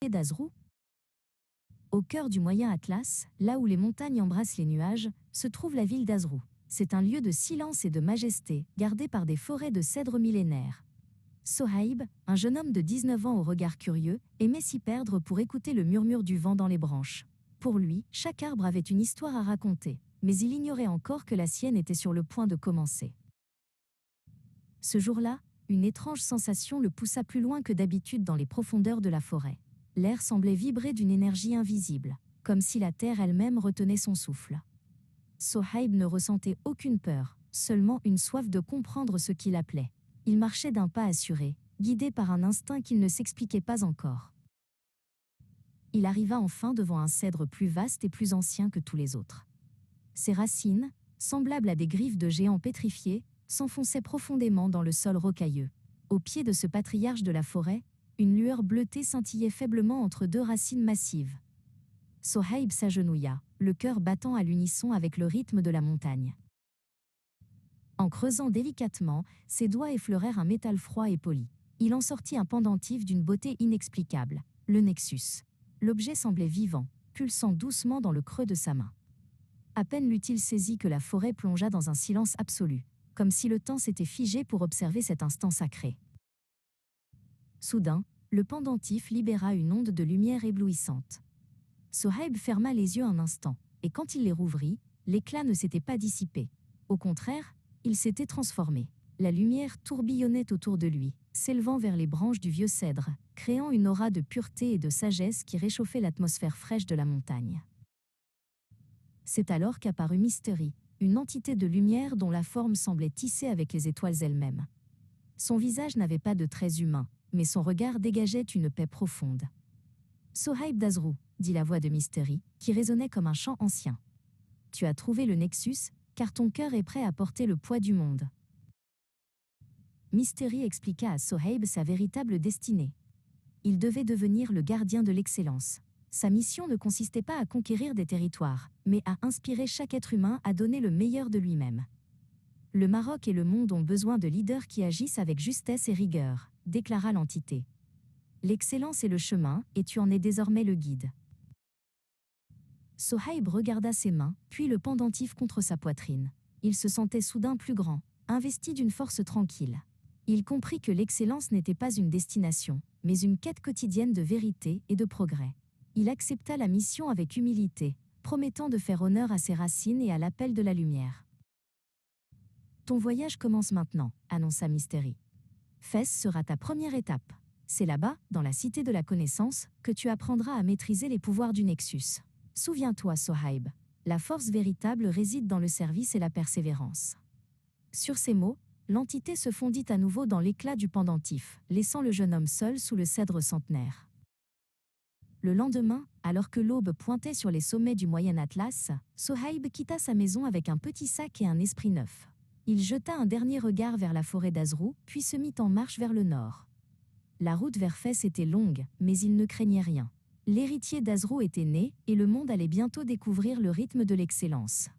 d'Azrou. Au cœur du Moyen Atlas, là où les montagnes embrassent les nuages, se trouve la ville d'Azrou. C'est un lieu de silence et de majesté, gardé par des forêts de cèdres millénaires. Sohaib, un jeune homme de 19 ans au regard curieux, aimait s'y perdre pour écouter le murmure du vent dans les branches. Pour lui, chaque arbre avait une histoire à raconter, mais il ignorait encore que la sienne était sur le point de commencer. Ce jour-là, une étrange sensation le poussa plus loin que d'habitude dans les profondeurs de la forêt. L'air semblait vibrer d'une énergie invisible, comme si la terre elle-même retenait son souffle. Sohaib ne ressentait aucune peur, seulement une soif de comprendre ce qui l'appelait. Il marchait d'un pas assuré, guidé par un instinct qu'il ne s'expliquait pas encore. Il arriva enfin devant un cèdre plus vaste et plus ancien que tous les autres. Ses racines, semblables à des griffes de géants pétrifiés, s'enfonçaient profondément dans le sol rocailleux. Au pied de ce patriarche de la forêt, une lueur bleutée scintillait faiblement entre deux racines massives. Sohaib s'agenouilla, le cœur battant à l'unisson avec le rythme de la montagne. En creusant délicatement, ses doigts effleurèrent un métal froid et poli. Il en sortit un pendentif d'une beauté inexplicable, le Nexus. L'objet semblait vivant, pulsant doucement dans le creux de sa main. À peine l'eut-il saisi que la forêt plongea dans un silence absolu, comme si le temps s'était figé pour observer cet instant sacré. Soudain, le pendentif libéra une onde de lumière éblouissante. Sohaib ferma les yeux un instant, et quand il les rouvrit, l'éclat ne s'était pas dissipé. Au contraire, il s'était transformé. La lumière tourbillonnait autour de lui, s'élevant vers les branches du vieux cèdre, créant une aura de pureté et de sagesse qui réchauffait l'atmosphère fraîche de la montagne. C'est alors qu'apparut Mystery, une entité de lumière dont la forme semblait tissée avec les étoiles elles-mêmes. Son visage n'avait pas de traits humains, mais son regard dégageait une paix profonde. « Sohaib d'Azrou », dit la voix de Mystery, qui résonnait comme un chant ancien. « Tu as trouvé le Nexus, car ton cœur est prêt à porter le poids du monde. » Mystery expliqua à Sohaib sa véritable destinée. Il devait devenir le gardien de l'excellence. Sa mission ne consistait pas à conquérir des territoires, mais à inspirer chaque être humain à donner le meilleur de lui-même. Le Maroc et le monde ont besoin de leaders qui agissent avec justesse et rigueur, déclara l'entité. L'excellence est le chemin, et tu en es désormais le guide. Sohaib regarda ses mains, puis le pendentif contre sa poitrine. Il se sentait soudain plus grand, investi d'une force tranquille. Il comprit que l'excellence n'était pas une destination, mais une quête quotidienne de vérité et de progrès. Il accepta la mission avec humilité, promettant de faire honneur à ses racines et à l'appel de la lumière. « Ton voyage commence maintenant », annonça Mystery. « Fès sera ta première étape. C'est là-bas, dans la cité de la connaissance, que tu apprendras à maîtriser les pouvoirs du Nexus. Souviens-toi, Sohaib, la force véritable réside dans le service et la persévérance. » Sur ces mots, l'entité se fondit à nouveau dans l'éclat du pendentif, laissant le jeune homme seul sous le cèdre centenaire. Le lendemain, alors que l'aube pointait sur les sommets du Moyen Atlas, Sohaib quitta sa maison avec un petit sac et un esprit neuf. Il jeta un dernier regard vers la forêt d'Azrou, puis se mit en marche vers le nord. La route vers Fès était longue, mais il ne craignait rien. L'héritier d'Azrou était né, et le monde allait bientôt découvrir le rythme de l'excellence.